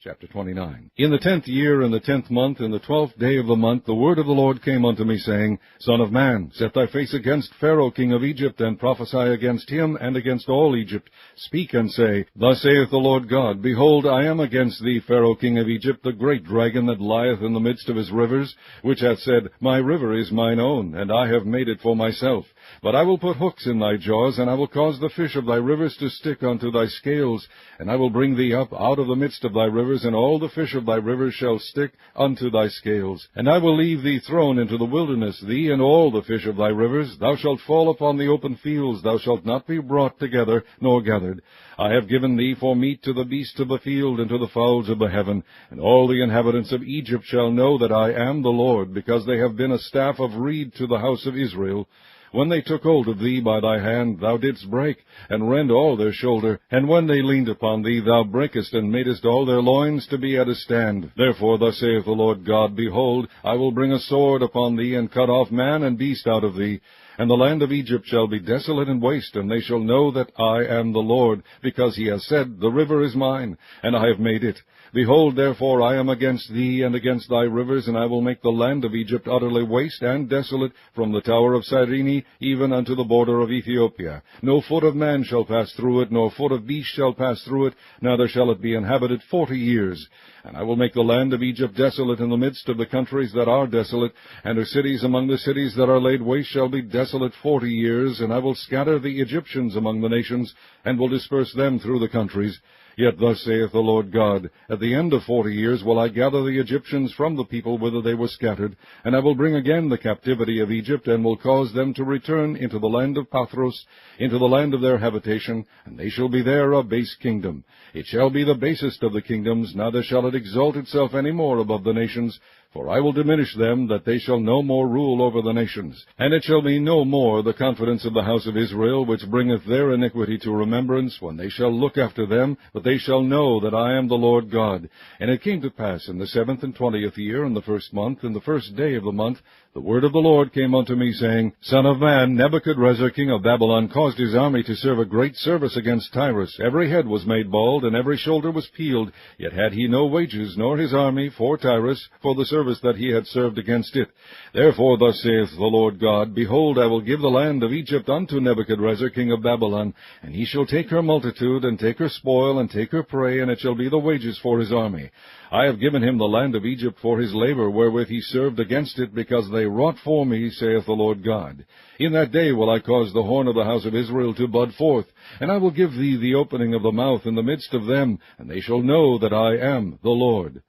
Chapter 29. In the 10th year, in the 10th month, in the 12th day of the month, the word of the Lord came unto me, saying, Son of man, set thy face against Pharaoh king of Egypt, and prophesy against him, and against all Egypt. Speak and say, Thus saith the Lord God, Behold, I am against thee, Pharaoh king of Egypt, the great dragon that lieth in the midst of his rivers, which hath said, My river is mine own, and I have made it for myself. But I will put hooks in thy jaws, and I will cause the fish of thy rivers to stick unto thy scales, and I will bring thee up out of the midst of thy rivers, and all the fish of thy rivers shall stick unto thy scales. And I will leave thee thrown into the wilderness, thee and all the fish of thy rivers. Thou shalt fall upon the open fields, thou shalt not be brought together, nor gathered. I have given thee for meat to the beasts of the field, and to the fowls of the heaven. And all the inhabitants of Egypt shall know that I am the Lord, because they have been a staff of reed to the house of Israel. When they took hold of thee by thy hand, thou didst break, and rend all their shoulder. And when they leaned upon thee, thou breakest, and madest all their loins to be at a stand. Therefore thus saith the Lord God, Behold, I will bring a sword upon thee, and cut off man and beast out of thee. And the land of Egypt shall be desolate and waste, and they shall know that I am the Lord, because he has said, The river is mine, and I have made it. Behold, therefore, I am against thee and against thy rivers, and I will make the land of Egypt utterly waste and desolate, from the tower of Cyrene even unto the border of Ethiopia. No foot of man shall pass through it, nor foot of beast shall pass through it, neither shall it be inhabited 40 years. And I will make the land of Egypt desolate in the midst of the countries that are desolate, and her cities among the cities that are laid waste shall be desolate 40 years, and I will scatter the Egyptians among the nations, and will disperse them through the countries. Yet thus saith the Lord God, At the end of 40 years will I gather the Egyptians from the people whither they were scattered, and I will bring again the captivity of Egypt, and will cause them to return into the land of Pathros, into the land of their habitation, and they shall be there a base kingdom. It shall be the basest of the kingdoms, neither shall it exalt itself any more above the nations, for I will diminish them, that they shall no more rule over the nations. And it shall be no more the confidence of the house of Israel, which bringeth their iniquity to remembrance, when they shall look after them, but they shall know that I am the Lord God. And it came to pass in the 7th and 20th year, in the 1st month, in the 1st day of the month, the word of the Lord came unto me, saying, Son of man, Nebuchadrezzar king of Babylon caused his army to serve a great service against Tyrus. Every head was made bald, and every shoulder was peeled. Yet had he no wages, nor his army, for Tyrus, for the service that he had served against it. Therefore thus saith the Lord God, Behold, I will give the land of Egypt unto Nebuchadrezzar king of Babylon, and he shall take her multitude, and take her spoil, and take her prey, and it shall be the wages for his army. I have given him the land of Egypt for his labor, wherewith he served against it, because they wrought for me, saith the Lord God. In that day will I cause the horn of the house of Israel to bud forth, and I will give thee the opening of the mouth in the midst of them, and they shall know that I am the Lord.